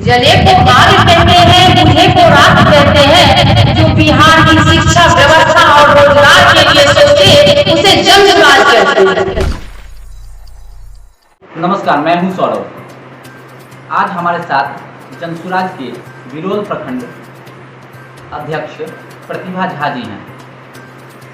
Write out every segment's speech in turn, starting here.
जले को आग कहते हैं, बुझे को राख कहते हैं। जो बिहार की शिक्षा व्यवस्था और रोजगार के लिए सोचे उसे जनसुराज कहते हैं। नमस्कार, मैं हूं सौरभ। आज हमारे साथ जनसुराज के विरोल प्रखंड अध्यक्ष प्रतिभा झा जी हैं।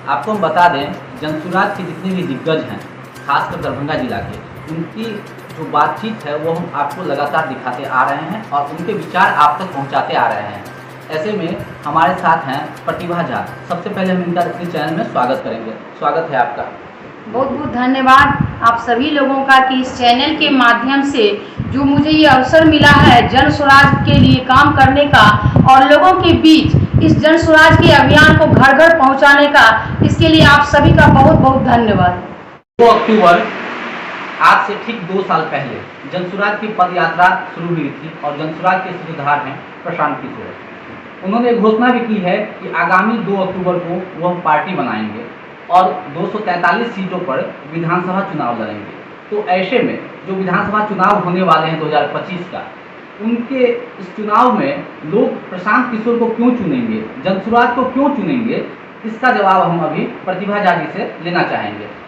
आपको हम बता दें, जनसुराज के जितने भी दिग्गज हैं, खासकर दरभंगा जिला के, उनकी जो बातचीत है वो हम आपको लगातार दिखाते आ रहे हैं और उनके विचार आप तक पहुंचाते आ रहे हैं। ऐसे में हमारे साथ हैं प्रतिभा झा। सबसे पहले हम इनका अपने चैनल में स्वागत करेंगे। स्वागत है आपका। बहुत बहुत धन्यवाद आप सभी लोगों का कि इस चैनल के माध्यम से जो मुझे ये अवसर मिला है जनसुराज के लिए काम करने का और लोगों के बीच इस जनसुराज के अभियान को घर घर पहुंचाने का, इसके लिए आप सभी का बहुत बहुत धन्यवाद। 2 अक्टूबर आज से ठीक 2 साल पहले जनसुराज की पद यात्रा शुरू हुई थी और जनसुराज के सूत्रधार हैं प्रशांत किशोर। उन्होंने घोषणा भी की है कि आगामी 2 अक्टूबर को वह पार्टी बनाएंगे और 243 सीटों पर विधानसभा चुनाव लड़ेंगे। तो ऐसे में जो विधानसभा चुनाव होने वाले हैं 2025 का, उनके इस चुनाव में लोग प्रशांत किशोर को क्यों चुनेंगे, जनसुराज को क्यों चुनेंगे, इसका जवाब हम अभी प्रतिभा झा जी से लेना चाहेंगे।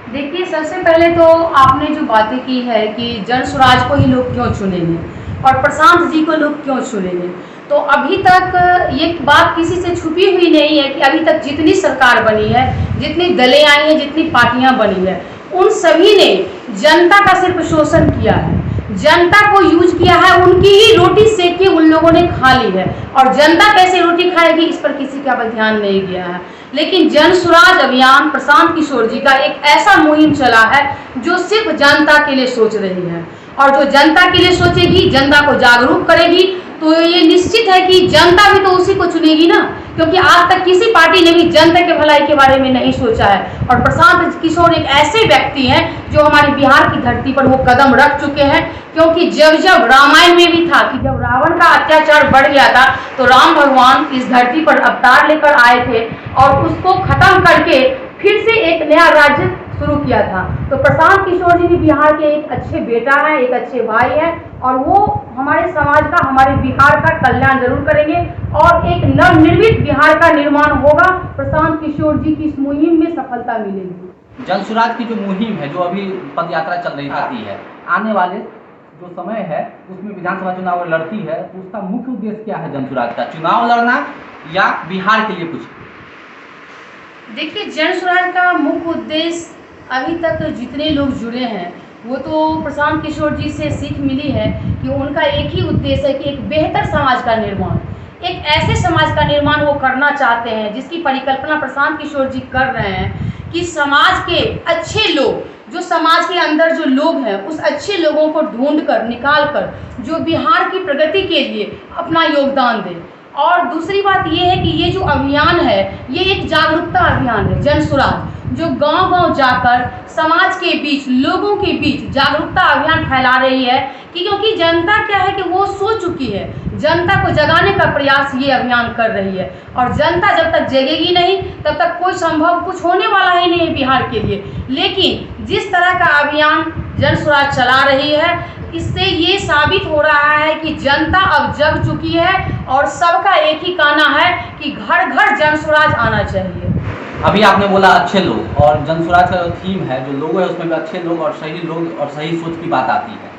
देखिए, सबसे पहले तो आपने जो बातें की है कि जनसुराज को ही लोग क्यों चुनेंगे और प्रशांत जी को लोग क्यों चुनेंगे, तो अभी तक ये बात किसी से छुपी हुई नहीं है कि अभी तक जितनी सरकार बनी है, जितनी दलें आई हैं, जितनी पार्टियां बनी है, उन सभी ने जनता का सिर्फ शोषण किया है, जनता को यूज किया है, उनकी ही रोटी सेक के उन लोगों ने खा ली है। और जनता कैसे रोटी खाएगी इस पर किसी का ध्यान नहीं गया है। लेकिन जनसुराज अभियान प्रशांत किशोर जी का एक ऐसा मुहिम चला है जो सिर्फ जनता के लिए सोच रही है, और जो जनता के लिए सोचेगी, जनता को जागरूक करेगी, तो ये निश्चित है कि जनता भी तो उसी को चुनेगी ना, क्योंकि आज तक किसी पार्टी ने भी जनता के भलाई के बारे में नहीं सोचा है। और प्रशांत किशोर एक ऐसे व्यक्ति हैं जो हमारे बिहार की धरती पर वो कदम रख चुके हैं, क्योंकि जब रामायण में भी था कि जब रावण का अत्याचार बढ़ गया था तो राम भगवान इस धरती पर अवतार लेकर आए थे और उसको खत्म करके फिर से एक नया राज्य शुरू किया था। तो प्रशांत किशोर जी भी बिहार के एक अच्छे बेटा है, एक अच्छे भाई है, और वो हमारे समाज का, हमारे बिहार का कल्याण जरूर करेंगे और एक नवनिर्मित बिहार का निर्माण होगा। प्रशांत किशोर जी की इस मुहिम में सफलता मिलेगी। जनसुराज की जो मुहिम है, जो अभी पद यात्रा चल रही है, आने वाले जो समय है उसमें विधानसभा चुनाव लड़ती है, तो उसका मुख्य उद्देश्य क्या है जनसुराज का? चुनाव लड़ना या बिहार के लिए कुछ? देखिए, जनसुराज का मुख्य उद्देश्य अभी तक जितने लोग जुड़े हैं वो तो प्रशांत किशोर जी से सीख मिली है कि उनका एक ही उद्देश्य है कि एक बेहतर समाज का निर्माण, एक ऐसे समाज का निर्माण वो करना चाहते हैं जिसकी परिकल्पना प्रशांत किशोर जी कर रहे हैं कि समाज के अच्छे लोग, जो समाज के अंदर जो लोग हैं, उस अच्छे लोगों को ढूंढ कर निकाल कर जो बिहार की प्रगति के लिए अपना योगदान दें। और दूसरी बात ये है कि ये जो अभियान है ये एक जागरूकता अभियान है। जनसुराज जो गांव-गांव जाकर समाज के बीच, लोगों के बीच जागरूकता अभियान फैला रही है कि क्योंकि जनता क्या है कि वो सो चुकी है, जनता को जगाने का प्रयास ये अभियान कर रही है। और जनता जब तक जगेगी नहीं तब तक कोई संभव कुछ होने वाला ही नहीं है बिहार के लिए। लेकिन जिस तरह का अभियान जनसुराज चला रही है, इससे ये साबित हो रहा है कि जनता अब जग चुकी है और सबका एक ही कहना है कि घर घर जनसुराज आना चाहिए। अभी आपने बोला अच्छे लोग, और जनसुराज का जो थीम है, जो लोगो है, उसमें भी अच्छे लोग और सही सोच की बात आती है।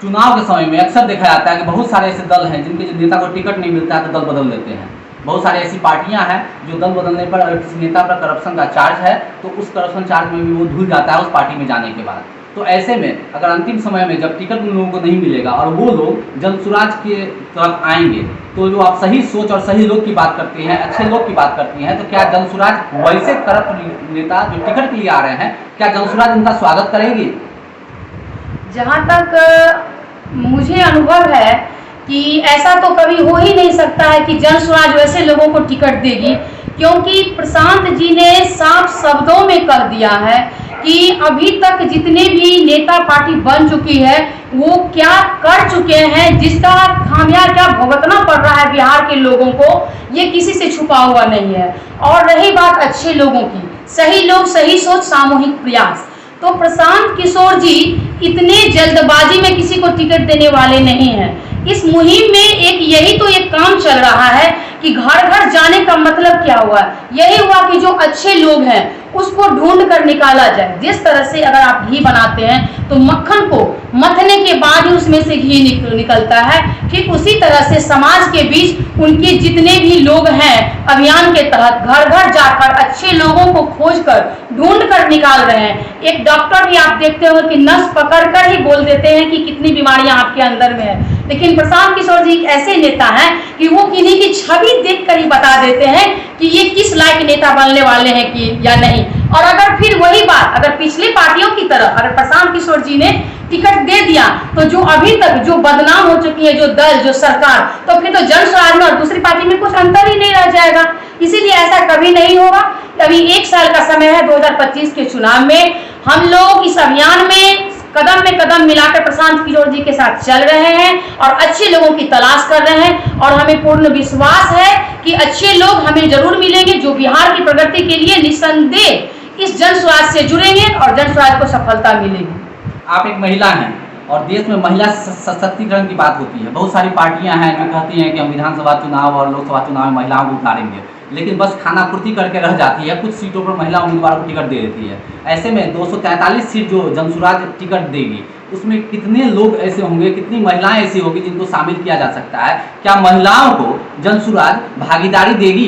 चुनाव के समय में अक्सर देखा जाता है कि बहुत सारे ऐसे दल हैं जिनके नेता को टिकट नहीं मिलता है तो दल बदल देते हैं। बहुत सारी ऐसी पार्टियां हैं जो दल बदलने पर अगर किसी नेता पर करप्शन का चार्ज है तो उस करप्शन चार्ज में भी वो धुल जाता है उस पार्टी में जाने के बाद। तो ऐसे में अगर अंतिम समय में जब टिकट उन लोगों को नहीं मिलेगा और वो लोग जनसुराज के तरफ आएंगे, तो जो आप सही सोच और सही लोग की बात करते हैं, अच्छे लोग की बात करती हैं, तो क्या जनसुराज वैसे करप्ट नेता जो टिकट के लिए आ रहे हैं, क्या जनसुराज उनका स्वागत करेगी? जहाँ तक मुझे अनुभव है कि ऐसा तो कभी हो ही नहीं सकता है कि जनसुराज वैसे लोगों को टिकट देगी, क्योंकि प्रशांत जी ने साफ शब्दों में कह दिया है कि अभी तक जितने भी नेता पार्टी बन चुकी है वो क्या कर चुके हैं, जिसका खामियाजा क्या भुगतना पड़ रहा है बिहार के लोगों को, ये किसी से छुपा हुआ नहीं है। और रही बात अच्छे लोगों की, सही लोग, सही सोच, सामूहिक प्रयास, तो प्रशांत किशोर जी इतने जल्दबाजी में किसी को टिकट देने वाले नहीं हैं। इस मुहिम में यही तो एक काम चल रहा है कि घर घर जाने का मतलब क्या हुआ, यही हुआ कि जो अच्छे लोग हैं उसको ढूंढ कर निकाला जाए। जिस तरह से अगर आप घी बनाते हैं तो मक्खन को मथने के बाद ही उसमें से घी निकलता है, ठीक उसी तरह से समाज के बीच उनके जितने भी लोग हैं अभियान के तहत घर घर जाकर अच्छे लोगों को खोज कर ढूंढ कर निकाल रहे हैं। एक डॉक्टर भी आप देखते हो कि नस पकड़ कर ही बोल देते हैं कि कितनी बीमारियां आपके अंदर में है, लेकिन प्रशांत किशोर जी एक ऐसे नेता हैं कि वो किन्हीं की छवि देखकर ही बता देते हैं कि ये किस लायक नेता बनने वाले हैं कि या नहीं। और अगर फिर वही बात अगर पिछले पार्टियों की तरह अगर प्रशांत किशोर जी ने टिकट दे दिया तो जो अभी तक जो बदनाम हो चुकी है जो दल जो सरकार, तो फिर तो जन स्वराज में और दूसरी पार्टी में कुछ अंतर ही नहीं रह जाएगा। इसीलिए ऐसा कभी नहीं होगा। अभी 1 साल का समय है 2025 के चुनाव में, हम लोग इस अभियान में कदम मिलाकर प्रशांत किशोर जी के साथ चल रहे हैं और अच्छे लोगों की तलाश कर रहे हैं। और हमें पूर्ण विश्वास है कि अच्छे लोग हमें जरूर मिलेंगे जो बिहार की प्रगति के लिए निस्संदेह इस जन स्वराज से जुड़ेंगे और जन स्वराज को सफलता मिलेगी। आप एक महिला हैं और देश में महिला सशक्तिकरण की बात होती है। बहुत सारी पार्टियां हैं जो कहती हैं कि हम विधानसभा चुनाव और लोकसभा चुनाव में महिलाओं को उतारेंगे, लेकिन बस खानापूर्ति करके रह जाती है। कुछ सीटों पर महिला उम्मीदवारों को टिकट दे देती है। ऐसे में 243 सीट जो जनसुराज टिकट देगी उसमें कितने लोग ऐसे होंगे, कितनी महिलाएं ऐसी होगी जिनको शामिल किया जा सकता है? क्या महिलाओं को जनसुराज भागीदारी देगी?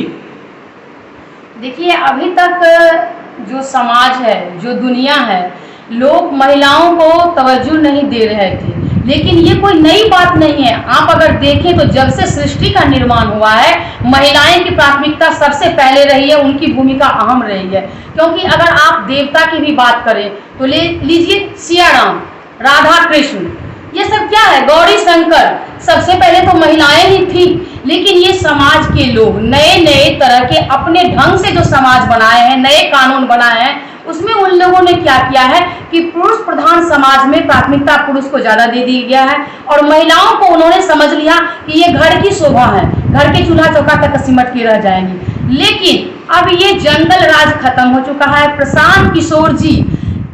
देखिए, अभी तक जो समाज है जो दुनिया है, लोग महिलाओं को तवज्जो नहीं दे रहे थे, लेकिन ये कोई नई बात नहीं है। आप अगर देखें तो जब से सृष्टि का निर्माण हुआ है महिलाएं की प्राथमिकता सबसे पहले रही है, उनकी भूमिका अहम रही है। क्योंकि अगर आप देवता की भी बात करें तो लीजिए सिया राम, राधा कृष्ण, ये सब क्या है, गौरी शंकर, सबसे पहले तो महिलाएं ही थी। लेकिन ये समाज के लोग नए नए तरह के अपने ढंग से जो समाज बनाए हैं, नए कानून बनाए हैं, उसमें उन लोगों ने क्या किया है कि पुरुष प्रधान समाज में प्राथमिकता पुरुष को ज्यादा दे दी गया है और महिलाओं को उन्होंने समझ लिया कि ये घर की शोभा है, घर के चूल्हा चौका तक सिमट के रह जाएंगी। लेकिन अब ये जंगल राज खत्म हो चुका है। प्रशांत किशोर जी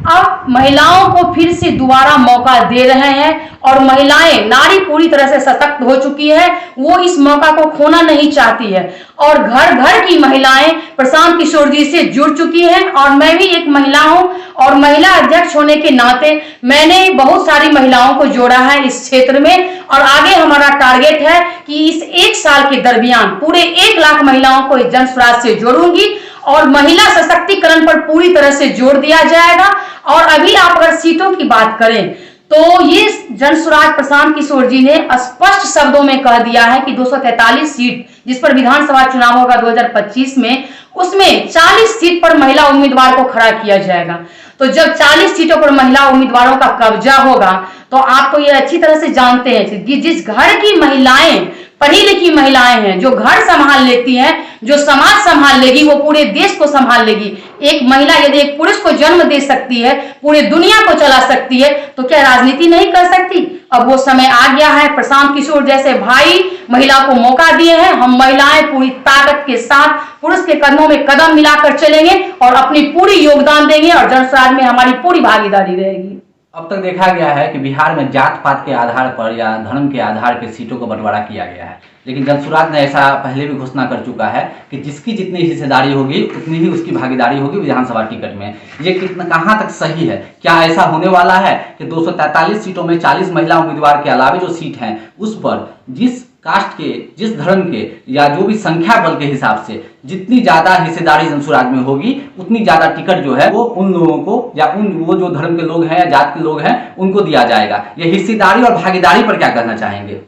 अब महिलाओं को फिर से दोबारा मौका दे रहे हैं और महिलाएं, नारी पूरी तरह से सशक्त हो चुकी है, वो इस मौका को खोना नहीं चाहती है और घर घर की महिलाएं प्रशांत किशोर जी से जुड़ चुकी हैं। और मैं भी एक महिला हूं और महिला अध्यक्ष होने के नाते मैंने बहुत सारी महिलाओं को जोड़ा है इस क्षेत्र में और आगे हमारा टारगेट है कि इस 1 साल के दरमियान पूरे 1 लाख महिलाओं को इस जन स्वराज से जोड़ूंगी और महिला सशक्तिकरण पर पूरी तरह से जोर दिया जाएगा। और अभी आप अगर सीटों की बात करें तो ये जन स्वराज प्रशांत किशोर जी ने स्पष्ट शब्दों में कह दिया है कि 243 सीट जिस पर विधानसभा चुनाव होगा 2025 में, उसमें 40 सीट पर महिला उम्मीदवार को खड़ा किया जाएगा। तो जब 40 सीटों पर महिला उम्मीदवारों का कब्जा होगा तो आप तो ये अच्छी तरह से जानते हैं कि जिस घर की महिलाएं पढ़ी लिखी महिलाएं हैं, जो घर संभाल लेती हैं, जो समाज संभाल लेगी, वो पूरे देश को संभाल लेगी। एक महिला यदि एक पुरुष को जन्म दे सकती है, पूरे दुनिया को चला सकती है, तो क्या राजनीति नहीं कर सकती? अब वो समय आ गया है। प्रशांत किशोर जैसे भाई महिला को मौका दिए हैं, हम महिलाएं पूरी ताकत के साथ पुरुष के कदमों में कदम मिलाकर चलेंगे और अपनी पूरी योगदान देंगे और जन स्वराज में हमारी पूरी भागीदारी रहेगी। अब तक देखा गया है कि बिहार में जात पात के आधार पर या धर्म के आधार पर सीटों का बंटवारा किया गया है, लेकिन जन स्वराज ने ऐसा पहले भी घोषणा कर चुका है कि जिसकी जितनी हिस्सेदारी होगी उतनी ही उसकी भागीदारी होगी विधानसभा टिकट में। ये कितना कहाँ तक सही है? क्या ऐसा होने वाला है कि 243 सीटों में 40 महिला उम्मीदवार के अलावा जो सीट हैं उस पर जिस कास्ट के, जिस धर्म के या जो भी संख्या बल के हिसाब से जितनी ज्यादा हिस्सेदारी जन स्वराज में होगी उतनी ज्यादा टिकट जो है वो उन लोगों को या वो जो धर्म के लोग हैं या जात के लोग हैं उनको दिया जाएगा। ये हिस्सेदारी और भागीदारी पर क्या कहना चाहेंगे?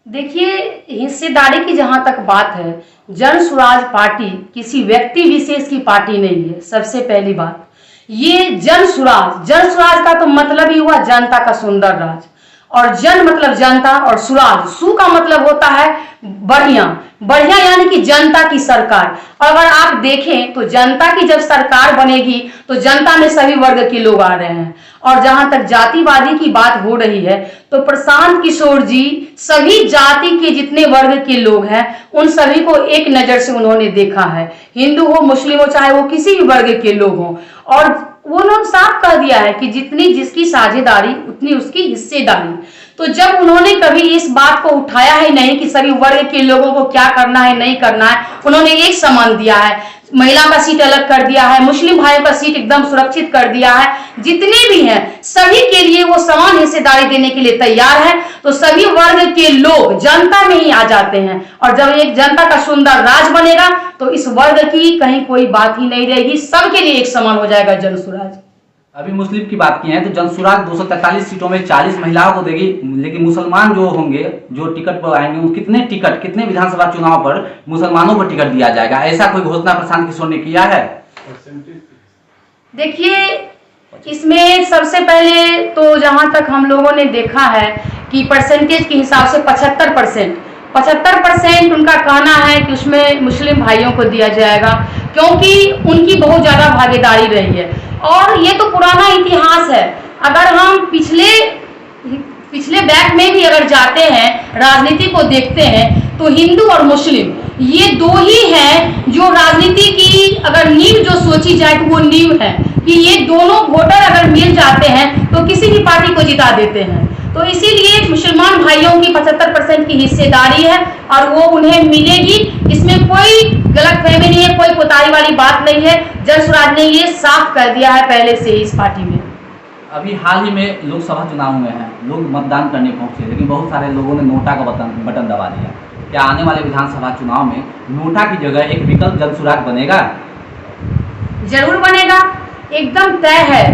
देखिए, हिस्सेदारी की जहां तक बात है, जन स्वराज पार्टी किसी व्यक्ति विशेष की पार्टी नहीं है। सबसे पहली बात, ये जन स्वराज का तो मतलब ही हुआ जनता का सुंदर राज, और जन मतलब जनता और स्वराज, सु का मतलब होता है बढ़िया, बढ़िया यानी कि जनता की सरकार। और अगर आप देखें तो जनता की जब सरकार बनेगी तो जनता में सभी वर्ग के लोग आ रहे हैं। और जहां तक जातिवादी की बात हो रही है तो प्रशांत किशोर जी सभी जाति के जितने वर्ग के लोग हैं उन सभी को एक नजर से उन्होंने देखा है, हिंदू हो, मुस्लिम हो, चाहे वो किसी भी वर्ग के लोग हों। और उन्होंने साफ कह दिया है कि जितनी जिसकी साझेदारी उतनी उसकी हिस्सेदारी। तो जब उन्होंने कभी इस बात को उठाया है नहीं कि सभी वर्ग के लोगों को क्या करना है नहीं करना है, उन्होंने एक समान दिया है, महिला का सीट अलग कर दिया है, मुस्लिम भाइयों का सीट एकदम सुरक्षित कर दिया है, जितने भी हैं सभी के लिए वो समान हिस्सेदारी देने के लिए तैयार है। तो सभी वर्ग के लोग जनता में ही आ जाते हैं और जब एक जनता का सुंदर राज बनेगा तो इस वर्ग की कहीं कोई बात ही नहीं रहेगी, सबके लिए एक समान हो जाएगा जन स्वराज। अभी मुस्लिम की बात की है तो जन स्वराज 243 सीटों में 40 महिलाओं को देगी, लेकिन मुसलमान जो होंगे जो टिकट पर आएंगे वो कितने विधानसभा चुनाव पर मुसलमानों को टिकट दिया जाएगा, ऐसा कोई घोषणा प्रशांत किशोर ने किया है? देखिए, इसमें सबसे पहले तो जहां तक हम लोगों ने देखा है कि परसेंटेज के हिसाब से 75% उनका कहना है कि उसमें मुस्लिम भाइयों को दिया जाएगा, क्योंकि उनकी बहुत ज्यादा भागीदारी रही है। और ये तो पुराना इतिहास है, अगर हम पिछले बैक में भी अगर जाते हैं, राजनीति को देखते हैं तो हिंदू और मुस्लिम ये दो ही हैं जो राजनीति की अगर नींव जो सोची जाए तो वो नींव है कि ये दोनों वोटर अगर मिल जाते हैं तो किसी भी पार्टी को जिता देते हैं। तो इसीलिए मुसलमान भाइयों की 75% की हिस्सेदारी है और वो उन्हें मिलेगी, इसमें कोई गलतफहमी नहीं है, कोई कोताही वाली बात नहीं है। जन स्वराज ने ये साफ कर दिया है पहले से इस पार्टी में। अभी हाल ही में लोकसभा चुनाव में है, लोग मतदान करने पहुंचे, लेकिन बहुत सारे लोगों ने नोटा का बटन दबा दिया। क्या आने वाले विधानसभा चुनाव में नोटा की जगह एक विकल्प जन स्वराज बनेगा? जरूर बनेगा, एकदम तय है।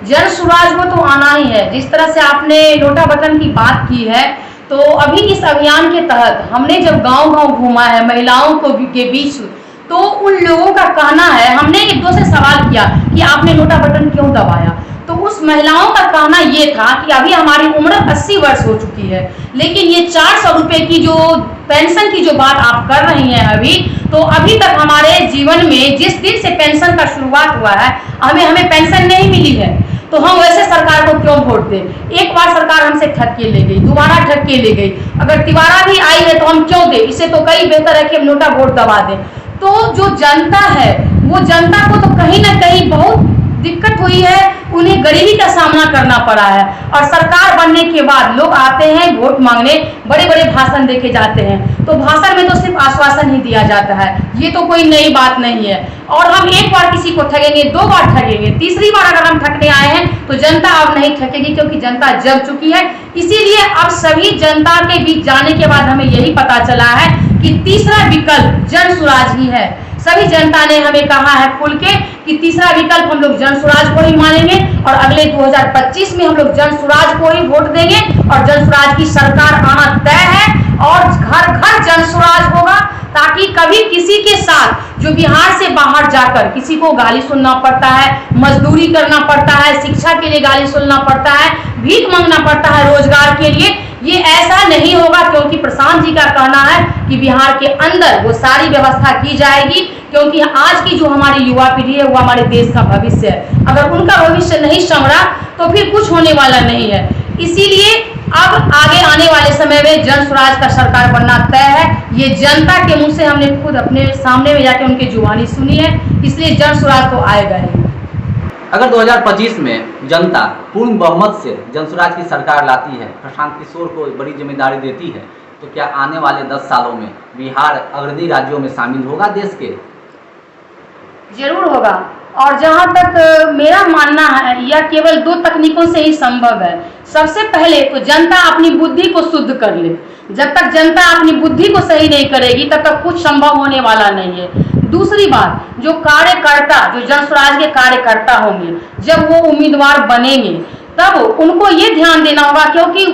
जन स्वराज को तो आना ही है। जिस तरह से आपने नोटा बटन की बात की है, तो अभी इस अभियान के तहत हमने जब गांव-गांव घूमा है महिलाओं को के बीच, तो उन लोगों का कहना है, हमने एक दो से सवाल किया कि आपने नोटा बटन क्यों दबाया, तो उस महिलाओं का कहना ये था कि अभी हमारी उम्र 80 वर्ष हो चुकी है, लेकिन ये 400 रुपए की जो पेंशन की जो बात आप कर रही हैं अभी, तो अभी तक हमारे जीवन में जिस दिन से पेंशन का शुरुआत हुआ है हमें पेंशन नहीं मिली है, तो हम वैसे सरकार को क्यों वोट दें? एक बार सरकार हमसे ठग के ले गई, दोबारा ठग के ले गई, अगर तिवारा भी आई है तो हम क्यों दें? इससे तो कई बेहतर है कि हम नोटा वोट दबा दें। तो जो जनता है वो जनता को तो कहीं ना कहीं बहुत दिक्कत हुई है, उन्हें गरीबी का सामना करना पड़ा है और सरकार बनने के बाद लोग आते हैं वोट मांगने, बड़े बड़े भाषण देके जाते हैं, तो भाषण में तो सिर्फ आश्वासन ही दिया जाता है, ये तो कोई नई बात नहीं है। और हम एक बार किसी को ठगेंगे, 2 बार ठगेंगे, तीसरी बार अगर हम ठगने आए हैं तो जनता अब नहीं ठगेगी, क्योंकि जनता जग चुकी है। इसीलिए अब सभी जनता के बीच जाने के बाद हमें यही पता चला है कि तीसरा विकल्प जन स्वराज ही है। सभी जनता ने हमें कहा है खुल के कि तीसरा विकल्प हम लोग जन स्वराज को ही मानेंगे और अगले 2025 में हम लोग जन स्वराज को ही वोट देंगे और जन स्वराज की सरकार आना तय है और घर घर जन स्वराज होगा, ताकि कभी किसी के साथ जो बिहार से बाहर जाकर किसी को गाली सुनना पड़ता है, मजदूरी करना पड़ता है, शिक्षा के लिए गाली सुनना पड़ता है, भीख मांगना पड़ता है रोजगार के लिए, ये ऐसा नहीं होगा, क्योंकि प्रशांत जी का कहना है कि बिहार के अंदर वो सारी व्यवस्था की जाएगी, क्योंकि आज की जो हमारी युवा पीढ़ी है वो हमारे देश का भविष्य है। अगर उनका भविष्य नहीं संवरा तो फिर कुछ होने वाला नहीं है। इसीलिए अब आगे आने वाले समय में जन स्वराज का सरकार बनना तय है। ये जनता के मुंह से हमने खुद अपने सामने में जाके उनकी जुबानी सुनी है, इसलिए जन स्वराज तो आएगा ही। अगर 2025 में जनता पूर्ण बहुमत से जन स्वराज की सरकार लाती है, प्रशांत किशोर को बड़ी जिम्मेदारी देती है, तो क्या आने वाले 10 सालों में बिहार अग्रणी राज्यों में शामिल होगा देश के? जरूर होगा। और जहां तक मेरा मानना है, यह केवल 2 तकनीकों से ही संभव है। सबसे पहले तो जनता अपनी बुद्धि को शुद्ध कर ले। जब तक जनता अपनी बुद्धि को सही नहीं करेगी तब तक कुछ संभव होने वाला नहीं है। दूसरी बात, जो कार्यकर्ता, जो जन स्वराज के कार्यकर्ता होंगे, जब वो उम्मीदवार बनेंगे तब उनको ये ध्यान देना होगा, क्योंकि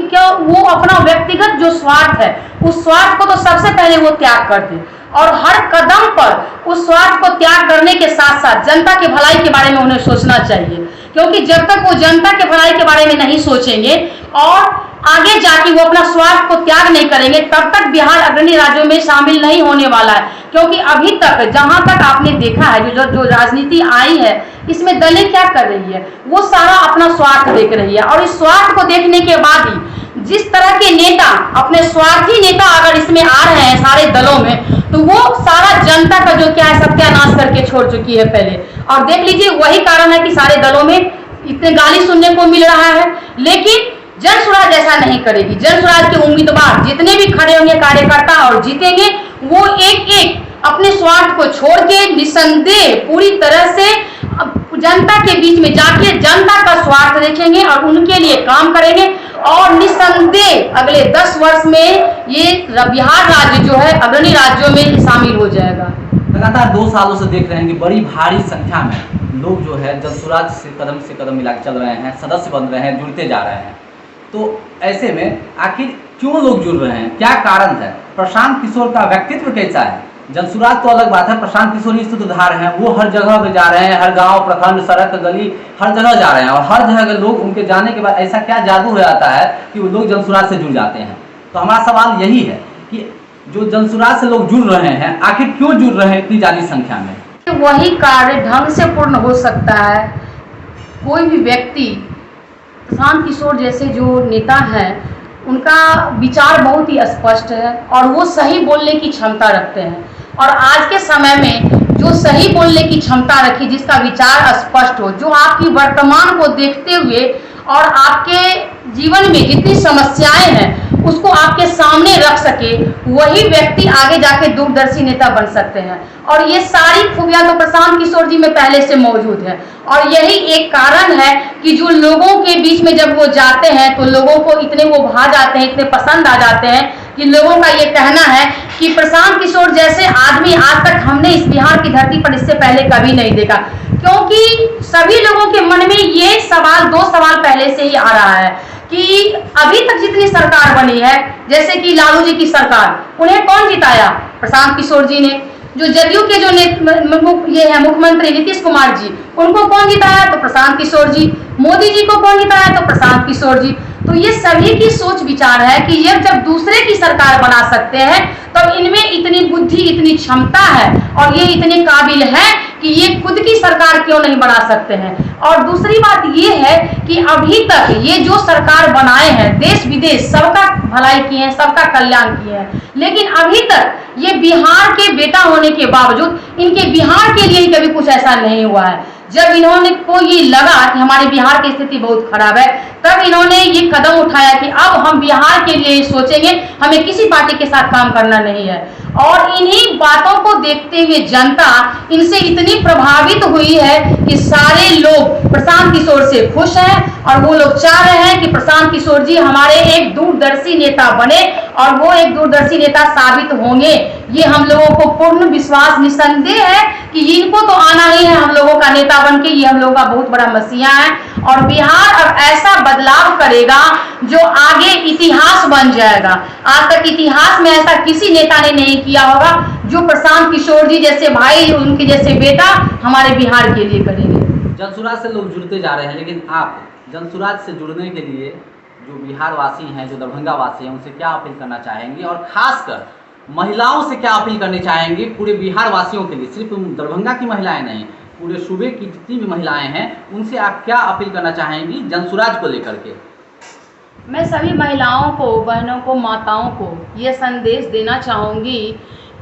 वो अपना व्यक्तिगत जो स्वार्थ है उस स्वार्थ को तो सबसे पहले वो त्याग कर दें और हर कदम पर उस स्वार्थ को त्याग करने के साथ साथ जनता के भलाई के बारे में उन्हें सोचना चाहिए, क्योंकि जब तक वो जनता के भलाई के बारे में नहीं सोचेंगे और आगे जाके वो अपना स्वार्थ को त्याग नहीं करेंगे, तब तक बिहार अग्रणी राज्यों में शामिल नहीं होने वाला है। क्योंकि अभी तक जहां तक आपने देखा है जो राजनीति आई है, इसमें दलें क्या कर रही है, वो सारा अपना स्वार्थ देख रही है और इस स्वार्थ को देखने के बाद ही जिस तरह के नेता, अपने स्वार्थी नेता अगर इसमें आ रहे हैं सारे दलों में, तो वो सारा जनता का जो क्या है सत्यानाश करके छोड़ चुकी है पहले। और देख लीजिए वही कारण है कि सारे दलों में इतने गाली सुनने को मिल रहा है। लेकिन जन स्वराज ऐसा नहीं करेगी। जन स्वराज के उम्मीदवार जितने भी खड़े होंगे कार्यकर्ता और जीतेंगे, वो एक एक अपने स्वार्थ को छोड़ के निसंदेह पूरी तरह से जनता के बीच में जाके जनता का स्वार्थ देखेंगे और उनके लिए काम करेंगे। और निसंदेह अगले 10 वर्ष में ये बिहार राज्य जो है अग्रणी राज्यों में शामिल हो जाएगा। लगातार 2 सालों से देख रहे हैं कि बड़ी भारी संख्या में लोग जो है जन स्वराज से कदम मिला के चल रहे हैं, सदस्य बन रहे हैं, जुड़ते जा रहे हैं। तो ऐसे में आखिर क्यों लोग जुड़ रहे हैं, क्या कारण है? प्रशांत किशोर का व्यक्तित्व कैसा है? जन स्वराज तो अलग बात है, प्रशांत किशोर ही सूत्रधार हैं, वो हर जगह पे जा रहे हैं, हर गांव, प्रखंड, सड़क, गली, हर जगह जा रहे हैं और हर जगह के लोग उनके जाने के बाद ऐसा क्या जादू हो जाता है कि वो लोग जन स्वराज से जुड़ जाते हैं। तो हमारा सवाल यही है कि जो जन स्वराज से लोग जुड़ रहे हैं, आखिर क्यों जुड़ रहे हैं इतनी ज्यादा संख्या में? वही कार्य ढंग से पूर्ण हो सकता है। कोई भी व्यक्ति, प्रशांत किशोर जैसे जो नेता हैं, उनका विचार बहुत ही स्पष्ट है और वो सही बोलने की क्षमता रखते हैं। और आज के समय में जो सही बोलने की क्षमता रखी, जिसका विचार स्पष्ट हो, जो आपकी वर्तमान को देखते हुए और आपके जीवन में जितनी समस्याएं हैं उसको आपके सामने रख सके, वही व्यक्ति आगे जाके दूरदर्शी नेता बन सकते हैं। और ये सारी खूबियां तो प्रशांत किशोर जी में पहले से मौजूद है। और यही एक कारण है कि जो लोगों के बीच में जब वो जाते हैं तो लोगों को इतने वो भा जाते हैं, इतने पसंद आ जाते हैं कि लोगों का ये कहना है कि प्रशांत किशोर जैसे आदमी आज तक हमने इस बिहार की धरती पर इससे पहले कभी नहीं देखा। क्योंकि सभी लोगों के मन में ये सवाल, 2 सवाल पहले से ही आ रहा है कि अभी तक जितनी सरकार बनी है, जैसे कि लालू जी की सरकार, उन्हें कौन जिताया? प्रशांत किशोर जी ने। जो जदयू के जो ये है मुख्यमंत्री नीतीश कुमार जी, उनको कौन जिताया? तो प्रशांत किशोर जी। मोदी जी को कौन जिताया? तो प्रशांत किशोर जी। तो ये सभी की सोच विचार है कि ये जब दूसरे की सरकार बना सकते हैं तो इनमें इतनी बुद्धि, इतनी क्षमता है और ये इतने काबिल है कि ये खुद की सरकार क्यों नहीं बना सकते हैं। और दूसरी बात ये है कि अभी तक ये जो सरकार बनाए हैं, देश विदेश सबका भलाई किए हैं, सबका कल्याण किए हैं, लेकिन अभी तक ये बिहार के बेटा होने के बावजूद इनके बिहार के लिए कभी कुछ ऐसा नहीं हुआ है। जब इन्होंने को ये लगा कि हमारे बिहार की स्थिति बहुत खराब है, तब इन्होंने ये कदम उठाया कि अब हम बिहार के लिए सोचेंगे, हमें किसी पार्टी के साथ काम करना नहीं है। और इन्हीं बातों को देखते हुए जनता इनसे इतनी प्रभावित हुई है कि सारे लोग प्रशांत किशोर से खुश हैं और वो लोग चाह रहे हैं कि प्रशांत किशोर जी हमारे एक दूरदर्शी नेता बने और वो एक दूरदर्शी नेता साबित होंगे। ये हम लोगों को पूर्ण विश्वास, निसंदेह है कि इनको तो आना ही है हम लोगों का नेता बन के। ये हम लोगों का बहुत बड़ा मसीहा है और बिहार अब ऐसा बदलाव करेगा जो आगे इतिहास बन जाएगा। आज तक इतिहास में ऐसा किसी नेता ने नहीं किया होगा जो प्रशांत किशोर जी जैसे भाई, उनके जैसे बेटा हमारे बिहार के लिए करेंगे। जन स्वराज से लोग जुड़ते जा रहे हैं, लेकिन आप जन स्वराज से जुड़ने के लिए जो बिहार वासी हैं, जो दरभंगा वासी हैं, उनसे क्या अपील करना चाहेंगे और खासकर महिलाओं से क्या अपील करनी चाहेंगे पूरे बिहार वासियों के लिए? सिर्फ दरभंगा की महिलाएं नहीं, पूरे सूबे की जितनी भी महिलाएं हैं, उनसे आप क्या अपील करना चाहेंगी जन स्वराज को लेकर के? मैं सभी महिलाओं को, बहनों को, माताओं को ये संदेश देना चाहूँगी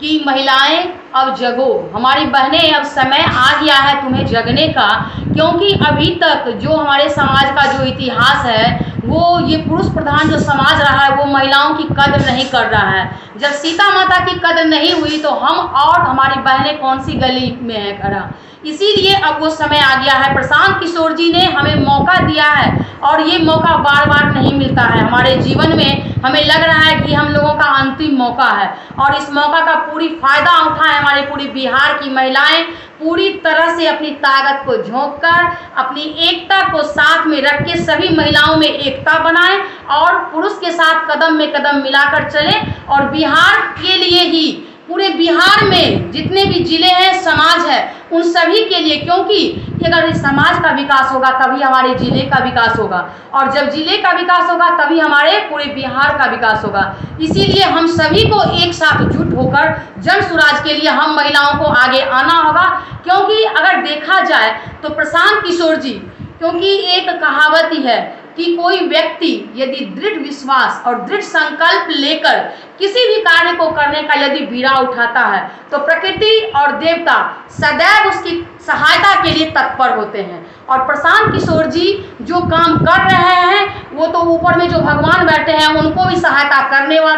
कि महिलाएं अब जगो, हमारी बहनें, अब समय आ गया है तुम्हें जगने का। क्योंकि अभी तक जो हमारे समाज का जो इतिहास है, वो ये पुरुष प्रधान जो समाज रहा है, वो महिलाओं की कदर नहीं कर रहा है। जब सीता माता की कदर नहीं हुई तो हम और हमारी बहनें कौन सी गली में है खड़ा। इसीलिए अब वो समय आ गया है। प्रशांत किशोर जी ने हमें मौका दिया है और ये मौका बार बार नहीं मिलता है हमारे जीवन में। हमें लग रहा है कि हम लोगों का अंतिम मौका है और इस मौका का पूरी फायदा उठाएं हमारे पूरे बिहार की महिलाएं। पूरी तरह से अपनी ताकत को झोंककर अपनी एकता को साथ में रख के सभी महिलाओं में एकता बनाएं और पुरुष के साथ कदम में कदम मिलाकर चलें और बिहार के लिए ही, पूरे बिहार में जितने भी जिले हैं, समाज है, उन सभी के लिए। क्योंकि अगर इस समाज का विकास होगा तभी हमारे जिले का विकास होगा और जब जिले का विकास होगा तभी हमारे पूरे बिहार का विकास होगा। इसीलिए हम सभी को एक साथ जुट होकर जन स्वराज के लिए हम महिलाओं को आगे आना होगा। क्योंकि अगर देखा जाए तो प्रशांत किशोर जी, क्योंकि एक कहावत ही है कि कोई व्यक्ति यदि दृढ़ विश्वास और दृढ़ संकल्प लेकर किसी भी कार्य को करने का यदि बीड़ा उठाता है तो प्रकृति और देवता सदैव उसकी सहायता के लिए तत्पर होते हैं। और प्रशांत किशोर जी जो काम कर रहे हैं वो तो ऊपर में जो भगवान बैठे हैं उनको भी सहायता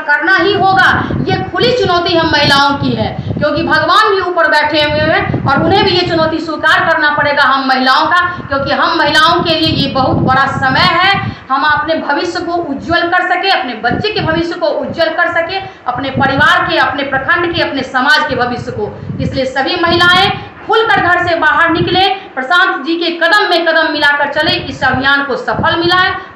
करना ही होगा। ये खुली चुनौती हम महिलाओं की है, क्योंकि भगवान भी ऊपर बैठे हुए हैं और उन्हें भी ये चुनौती स्वीकार करना पड़ेगा हम महिलाओं का, क्योंकि हम महिलाओं के लिए ये बहुत बड़ा समय है। हम अपने भविष्य को उज्जवल कर सके, अपने बच्चे के भविष्य को उज्जवल कर सके, अपने परिवार के, अपने प्रखंड के, अपने समाज के भविष्य को। इसलिए सभी महिलाएं खुलकर घर से बाहर निकले, प्रशांत जी के कदम में कदम मिलाकर चले, इस अभियान को सफल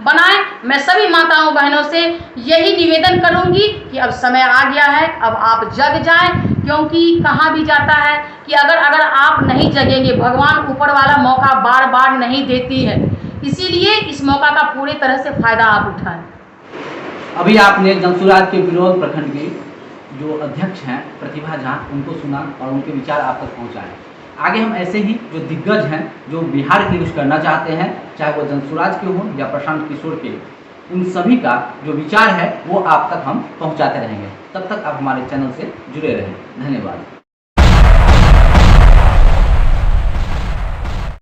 बनाएं। मैं सभी माताओं बहनों से यही निवेदन करूंगी कि अब समय आ गया है, अब आप जग जाएं, क्योंकि कहा भी जाता है कि अगर आप नहीं जगेंगे, भगवान ऊपर वाला मौका बार बार नहीं देती है, इसीलिए इस मौका का पूरी तरह से फायदा आप उठाएं। अभी आपने जनसुराज के विरोध प्रखंड के जो अध्यक्ष हैं प्रतिभा झा, उनको सुना और उनके विचार आप तक पहुँचाए। आगे हम ऐसे ही जो दिग्गज हैं जो बिहार के लिए कुछ करना चाहते हैं, चाहे वो जनसुराज के हों या प्रशांत किशोर के, उन सभी का जो विचार है वो आप तक हम पहुंचाते रहेंगे। तब तक आप हमारे चैनल से जुड़े रहें। धन्यवाद।